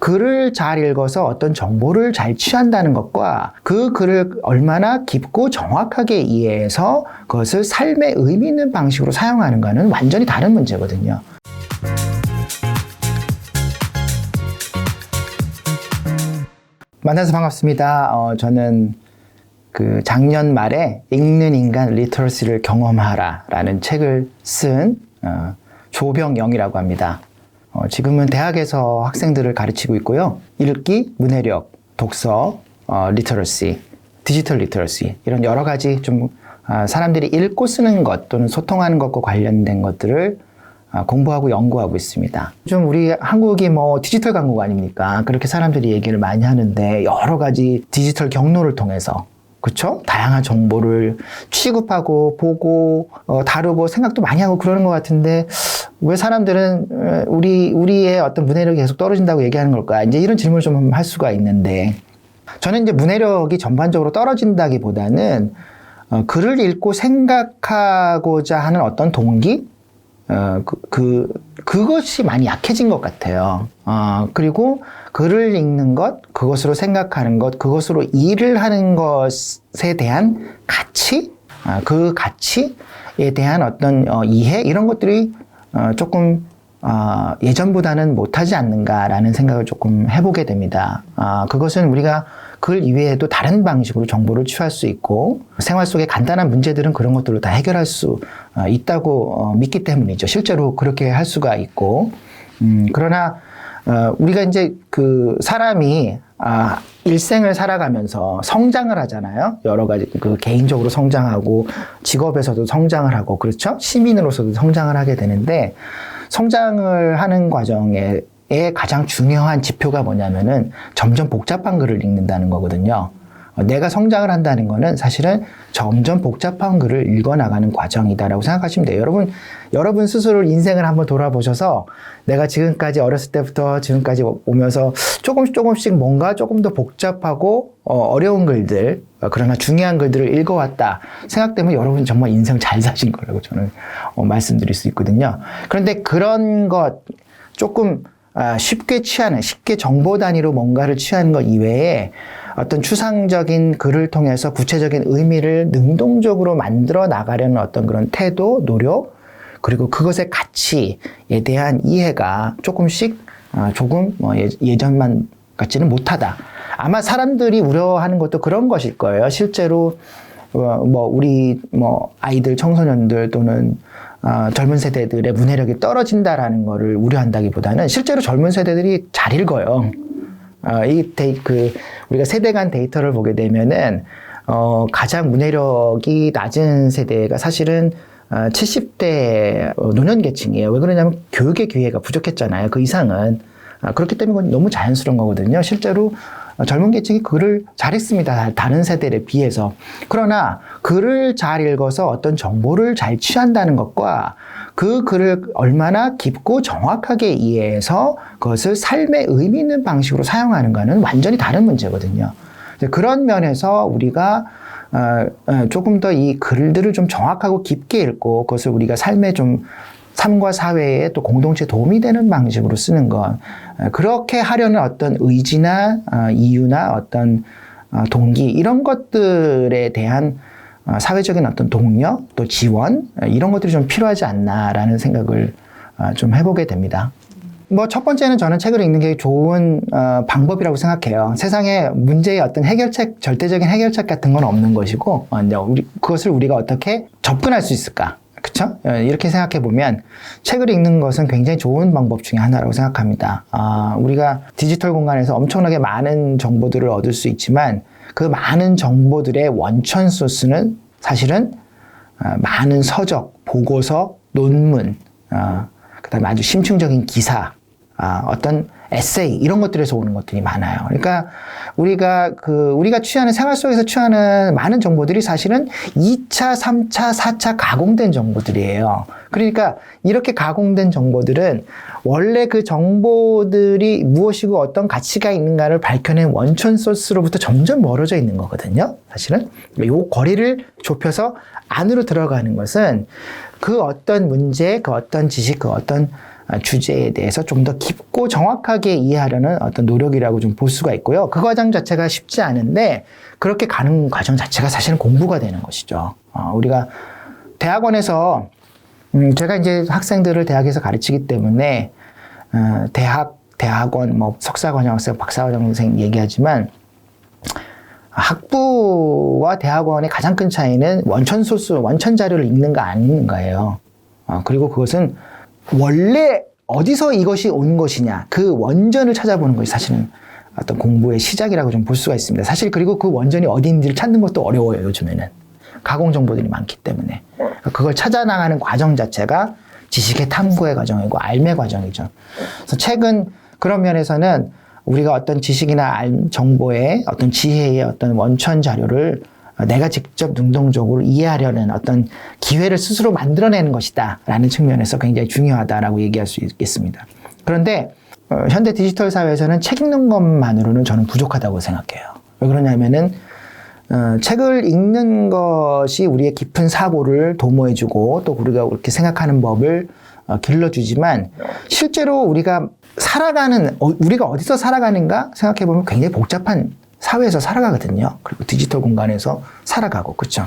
글을 잘 읽어서 어떤 정보를 잘 취한다는 것과 그 글을 얼마나 깊고 정확하게 이해해서 그것을 삶에 의미 있는 방식으로 사용하는가는 완전히 다른 문제거든요. 만나서 반갑습니다. 저는 작년 말에 읽는 인간 리터러시를 경험하라 라는 책을 쓴 조병영이라고 합니다. 지금은 대학에서 학생들을 가르치고 있고요. 읽기, 문해력, 독서, 리터러시, 디지털 리터러시 이런 여러 가지 좀 사람들이 읽고 쓰는 것 또는 소통하는 것과 관련된 것들을 공부하고 연구하고 있습니다. 좀 우리 한국이 디지털 강국 아닙니까? 그렇게 사람들이 얘기를 많이 하는데 여러 가지 디지털 경로를 통해서 그렇죠? 다양한 정보를 취급하고 보고 다루고 생각도 많이 하고 그러는 것 같은데 왜 사람들은 우리의 어떤 문해력이 계속 떨어진다고 얘기하는 걸까? 이제 이런 질문을 좀 할 수가 있는데 저는 이제 문해력이 전반적으로 떨어진다기보다는 글을 읽고 생각하고자 하는 어떤 동기? 그것이 많이 약해진 것 같아요. 그리고 글을 읽는 것, 그것으로 생각하는 것, 그것으로 일을 하는 것에 대한 가치, 그 가치에 대한 어떤 이해, 이런 것들이 조금 예전보다는 못하지 않는가라는 생각을 조금 해보게 됩니다. 그것은 우리가 글 이외에도 다른 방식으로 정보를 취할 수 있고 생활 속의 간단한 문제들은 그런 것들로 다 해결할 수 있다고 믿기 때문이죠. 실제로 그렇게 할 수가 있고 그러나 우리가 이제 사람이 일생을 살아가면서 성장을 하잖아요. 여러 가지 개인적으로 성장하고 직업에서도 성장을 하고 그렇죠? 시민으로서도 성장을 하게 되는데 성장을 하는 과정에 가장 중요한 지표가 뭐냐면은 점점 복잡한 글을 읽는다는 거거든요. 내가 성장을 한다는 거는 사실은 점점 복잡한 글을 읽어나가는 과정이다라고 생각하시면 돼요. 여러분 스스로 인생을 한번 돌아보셔서 내가 지금까지 어렸을 때부터 지금까지 오면서 조금씩 뭔가 조금 더 복잡하고 어려운 글들, 그러나 중요한 글들을 읽어왔다 생각되면 여러분 정말 인생 잘 사신 거라고 저는 말씀드릴 수 있거든요. 그런데 그런 것 조금 쉽게 정보 단위로 뭔가를 취하는 것 이외에 어떤 추상적인 글을 통해서 구체적인 의미를 능동적으로 만들어 나가려는 어떤 그런 태도, 노력, 그리고 그것의 가치에 대한 이해가 조금 예전만 같지는 못하다. 아마 사람들이 우려하는 것도 그런 것일 거예요. 실제로 우리 아이들, 청소년들 또는 젊은 세대들의 문해력이 떨어진다라는 거를 우려한다기보다는 실제로 젊은 세대들이 잘 읽어요. 우리가 세대 간 데이터를 보게 되면은 가장 문해력이 낮은 세대가 사실은 70대 노년계층이에요. 왜 그러냐면 교육의 기회가 부족했잖아요. 그 이상은. 그렇기 때문에 그건 너무 자연스러운 거거든요. 실제로 젊은 계층이 글을 잘했습니다. 다른 세대에 비해서. 그러나 글을 잘 읽어서 어떤 정보를 잘 취한다는 것과 그 글을 얼마나 깊고 정확하게 이해해서 그것을 삶에 의미 있는 방식으로 사용하는가는 완전히 다른 문제거든요. 그런 면에서 우리가 조금 더 이 글들을 좀 정확하고 깊게 읽고 그것을 우리가 삶과 사회에 또 공동체에 도움이 되는 방식으로 쓰는 것. 그렇게 하려는 어떤 의지나 이유나 어떤 동기 이런 것들에 대한 사회적인 어떤 동력 또 지원 이런 것들이 좀 필요하지 않나라는 생각을 좀 해보게 됩니다. 첫 번째는 저는 책을 읽는 게 좋은 방법이라고 생각해요. 세상에 문제의 어떤 절대적인 해결책 같은 건 없는 것이고 그것을 우리가 어떻게 접근할 수 있을까? 그쵸? 이렇게 생각해 보면 책을 읽는 것은 굉장히 좋은 방법 중에 하나라고 생각합니다. 우리가 디지털 공간에서 엄청나게 많은 정보들을 얻을 수 있지만 그 많은 정보들의 원천 소스는 사실은 많은 서적, 보고서, 논문, 그다음에 아주 심층적인 기사, 어떤 에세이 이런 것들에서 오는 것들이 많아요. 그러니까 우리가 취하는 생활 속에서 취하는 많은 정보들이 사실은 2차, 3차, 4차 가공된 정보들이에요. 그러니까 이렇게 가공된 정보들은 원래 그 정보들이 무엇이고 어떤 가치가 있는가를 밝혀낸 원천 소스로부터 점점 멀어져 있는 거거든요. 사실은 이 거리를 좁혀서 안으로 들어가는 것은 그 어떤 문제, 그 어떤 지식, 그 어떤 주제에 대해서 좀 더 깊고 정확하게 이해하려는 어떤 노력이라고 좀 볼 수가 있고요. 그 과정 자체가 쉽지 않은데 그렇게 가는 과정 자체가 사실은 공부가 되는 것이죠. 우리가 대학원에서 제가 이제 학생들을 대학에서 가르치기 때문에 대학원, 뭐 석사과정학생, 박사과정학생 얘기하지만 학부와 대학원의 가장 큰 차이는 원천 소스, 원천 자료를 읽는가 아닌가예요. 그리고 그것은 원래 어디서 이것이 온 것이냐, 그 원전을 찾아보는 것이 사실은 어떤 공부의 시작이라고 좀 볼 수가 있습니다. 사실 그리고 그 원전이 어디 있는지를 찾는 것도 어려워요, 요즘에는. 가공 정보들이 많기 때문에. 그걸 찾아나가는 과정 자체가 지식의 탐구의 과정이고 알매 과정이죠. 그래서 책은 그런 면에서는 우리가 어떤 지식이나 정보의 어떤 지혜의 어떤 원천 자료를 내가 직접 능동적으로 이해하려는 어떤 기회를 스스로 만들어내는 것이다 라는 측면에서 굉장히 중요하다라고 얘기할 수 있겠습니다. 그런데 현대 디지털 사회에서는 책 읽는 것만으로는 저는 부족하다고 생각해요. 왜 그러냐면은 책을 읽는 것이 우리의 깊은 사고를 도모해주고 또 우리가 그렇게 생각하는 법을 길러주지만 실제로 우리가 우리가 어디서 살아가는가 생각해보면 굉장히 복잡한 사회에서 살아가거든요. 그리고 디지털 공간에서 살아가고, 그렇죠?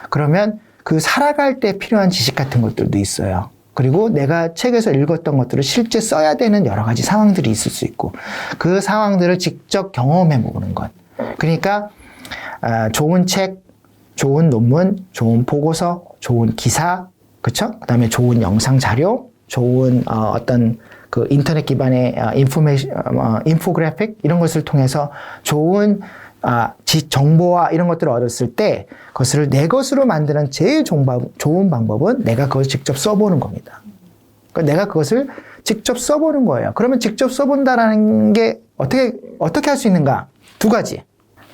그러면 그 살아갈 때 필요한 지식 같은 것들도 있어요. 그리고 내가 책에서 읽었던 것들을 실제 써야 되는 여러 가지 상황들이 있을 수 있고 그 상황들을 직접 경험해 보는 것. 그러니까 좋은 책, 좋은 논문, 좋은 보고서, 좋은 기사, 그렇죠? 그다음에 좋은 영상 자료, 좋은 어떤 그 인터넷 기반의 인포그래픽 이런 것을 통해서 좋은 정보와 이런 것들을 얻었을 때 그것을 내 것으로 만드는 제일 좋은 방법은 내가 그걸 직접 써보는 겁니다. 그러니까 내가 그것을 직접 써보는 거예요. 그러면 직접 써본다라는 게 어떻게 할 수 있는가? 두 가지.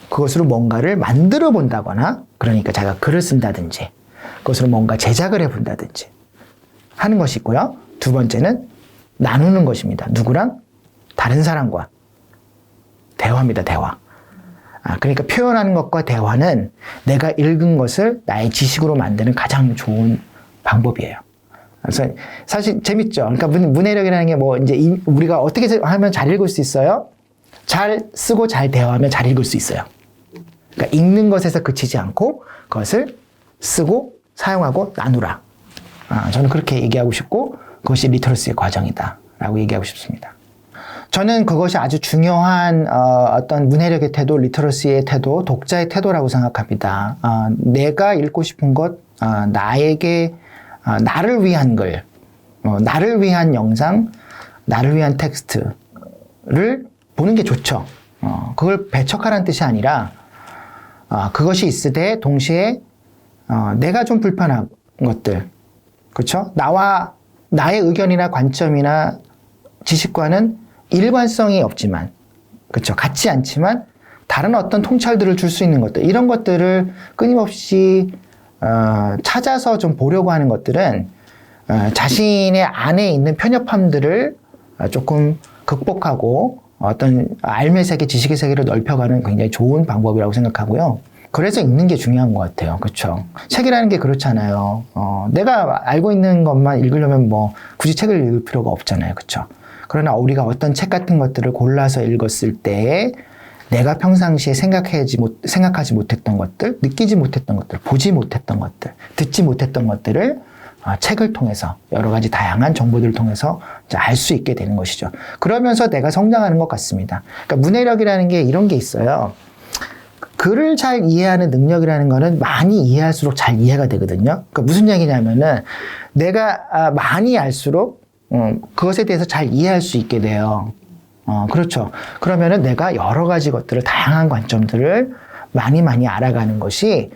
그것으로 뭔가를 만들어 본다거나, 그러니까 자기가 글을 쓴다든지, 그것으로 뭔가 제작을 해 본다든지 하는 것이 있고요. 두 번째는 나누는 것입니다. 누구랑? 다른 사람과. 대화입니다, 대화. 그러니까 표현하는 것과 대화는 내가 읽은 것을 나의 지식으로 만드는 가장 좋은 방법이에요. 그래서 사실 재밌죠? 그러니까 문해력이라는 게 뭐 이제 우리가 어떻게 하면 잘 읽을 수 있어요? 잘 쓰고 잘 대화하면 잘 읽을 수 있어요. 그러니까 읽는 것에서 그치지 않고 그것을 쓰고 사용하고 나누라. 저는 그렇게 얘기하고 싶고 그것이 리터러시의 과정이다 라고 얘기하고 싶습니다. 저는 그것이 아주 중요한 어떤 문해력의 태도, 리터러시의 태도, 독자의 태도라고 생각합니다. 내가 읽고 싶은 것, 나에게 나를 위한 글, 나를 위한 영상, 나를 위한 텍스트를 보는 게 좋죠. 그걸 배척하라는 뜻이 아니라 그것이 있으되 동시에 내가 좀 불편한 것들, 그렇죠? 나의 의견이나 관점이나 지식과는 일관성이 없지만, 그렇죠? 같지 않지만 다른 어떤 통찰들을 줄 수 있는 것들, 이런 것들을 끊임없이 찾아서 좀 보려고 하는 것들은 자신의 안에 있는 편협함들을 조금 극복하고 어떤 알매 세계, 지식의 세계를 넓혀가는 굉장히 좋은 방법이라고 생각하고요. 그래서 읽는 게 중요한 것 같아요. 그렇죠? 책이라는 게 그렇잖아요. 내가 알고 있는 것만 읽으려면 뭐 굳이 책을 읽을 필요가 없잖아요. 그렇죠? 그러나 우리가 어떤 책 같은 것들을 골라서 읽었을 때 내가 평상시에 생각하지 못했던 것들, 느끼지 못했던 것들, 보지 못했던 것들, 듣지 못했던 것들을 책을 통해서 여러 가지 다양한 정보들을 통해서 알 수 있게 되는 것이죠. 그러면서 내가 성장하는 것 같습니다. 그러니까 문해력이라는 게 이런 게 있어요. 글을 잘 이해하는 능력이라는 거는 많이 이해할수록 잘 이해가 되거든요. 그러니까 무슨 얘기냐면은 내가 많이 알수록 그것에 대해서 잘 이해할 수 있게 돼요. 그렇죠. 그러면은 내가 여러 가지 것들을, 다양한 관점들을 많이 알아가는 것이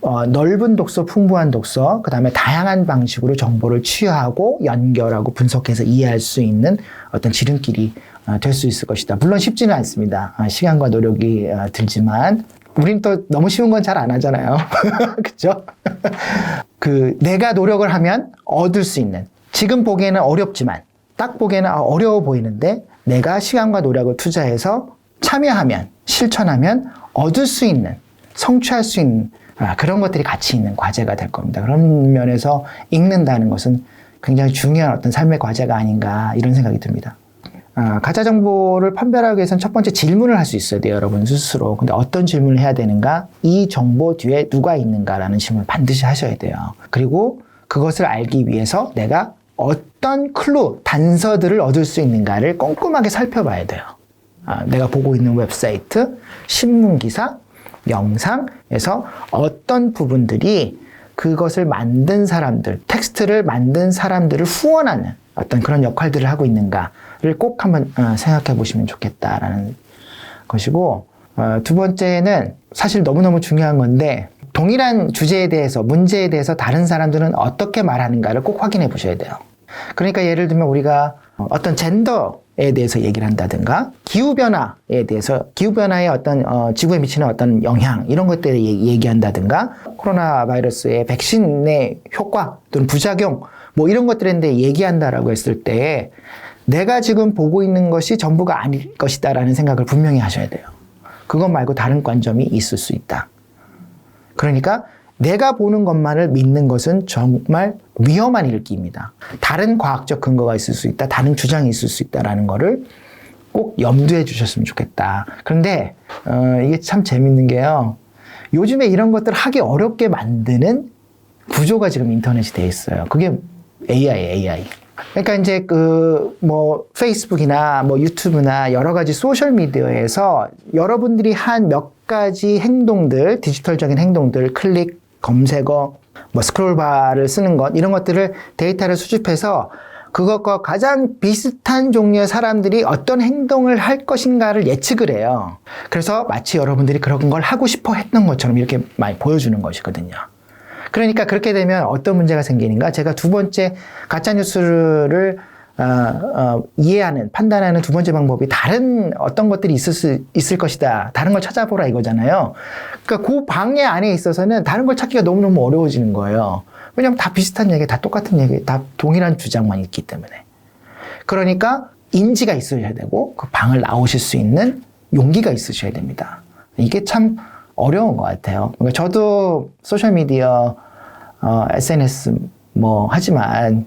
넓은 독서, 풍부한 독서, 그 다음에 다양한 방식으로 정보를 취하고 연결하고 분석해서 이해할 수 있는 어떤 지름길이 될 수 있을 것이다. 물론 쉽지는 않습니다. 시간과 노력이 들지만 우린 또 너무 쉬운 건 잘 안 하잖아요. 그렇죠? 내가 노력을 하면 얻을 수 있는, 지금 보기에는 어렵지만 딱 보기에는 어려워 보이는데 내가 시간과 노력을 투자해서 참여하면, 실천하면 얻을 수 있는, 성취할 수 있는 그런 것들이 가치 있는 과제가 될 겁니다. 그런 면에서 읽는다는 것은 굉장히 중요한 어떤 삶의 과제가 아닌가 이런 생각이 듭니다. 가짜 정보를 판별하기 위해서는 첫 번째 질문을 할 수 있어야 돼요, 여러분 스스로. 근데 어떤 질문을 해야 되는가? 이 정보 뒤에 누가 있는가라는 질문을 반드시 하셔야 돼요. 그리고 그것을 알기 위해서 내가 어떤 클루, 단서들을 얻을 수 있는가를 꼼꼼하게 살펴봐야 돼요. 내가 보고 있는 웹사이트, 신문기사, 영상에서 어떤 부분들이 그것을 만든 사람들, 텍스트를 만든 사람들을 후원하는 어떤 그런 역할들을 하고 있는가를 꼭 한번 생각해 보시면 좋겠다라는 것이고, 두 번째는 사실 너무너무 중요한 건데, 동일한 주제에 대해서, 문제에 대해서 다른 사람들은 어떻게 말하는가를 꼭 확인해 보셔야 돼요. 그러니까 예를 들면 우리가 어떤 젠더에 대해서 얘기를 한다든가, 기후변화에 대해서, 기후변화의 어떤 지구에 미치는 어떤 영향, 이런 것들을 얘기한다든가, 코로나 바이러스의 백신의 효과 또는 부작용, 뭐 이런 것들에 대해 얘기한다라고 했을 때 내가 지금 보고 있는 것이 전부가 아닐 것이다라는 생각을 분명히 하셔야 돼요. 그것 말고 다른 관점이 있을 수 있다. 그러니까 내가 보는 것만을 믿는 것은 정말 위험한 일기입니다. 다른 과학적 근거가 있을 수 있다. 다른 주장이 있을 수 있다라는 거를 꼭 염두에 주셨으면 좋겠다. 그런데 이게 참 재밌는 게요. 요즘에 이런 것들을 하기 어렵게 만드는 구조가 지금 인터넷이 돼 있어요. 그게 AI. 그러니까 이제 페이스북이나 유튜브나 여러 가지 소셜 미디어에서 여러분들이 한 몇 가지 행동들, 디지털적인 행동들, 클릭, 검색어, 스크롤바를 쓰는 것, 이런 것들을 데이터를 수집해서 그것과 가장 비슷한 종류의 사람들이 어떤 행동을 할 것인가를 예측을 해요. 그래서 마치 여러분들이 그런 걸 하고 싶어 했던 것처럼 이렇게 많이 보여주는 것이거든요. 그러니까 그렇게 되면 어떤 문제가 생기는가? 제가 두 번째 가짜뉴스를 이해하는, 판단하는 두 번째 방법이 다른 어떤 것들이 있을 것이다. 다른 걸 찾아보라 이거잖아요. 그러니까 그 방해 안에 있어서는 다른 걸 찾기가 너무너무 어려워지는 거예요. 왜냐하면 다 비슷한 얘기, 다 똑같은 얘기, 다 동일한 주장만 있기 때문에. 그러니까 인지가 있으셔야 되고 그 방을 나오실 수 있는 용기가 있으셔야 됩니다. 이게 참 어려운 것 같아요. 그러니까 저도 소셜미디어, SNS 하지만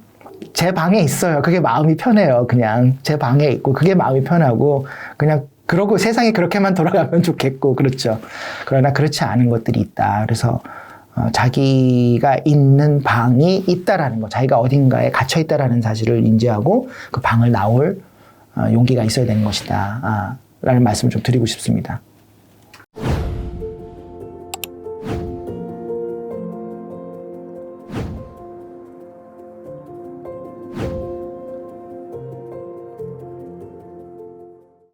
제 방에 있어요. 그게 마음이 편해요. 그냥 제 방에 있고 그게 마음이 편하고 그냥 그러고 세상이 그렇게만 돌아가면 좋겠고 그렇죠. 그러나 그렇지 않은 것들이 있다. 그래서 자기가 있는 방이 있다라는 거, 자기가 어딘가에 갇혀 있다라는 사실을 인지하고 그 방을 나올 용기가 있어야 되는 것이다. 라는 말씀을 좀 드리고 싶습니다.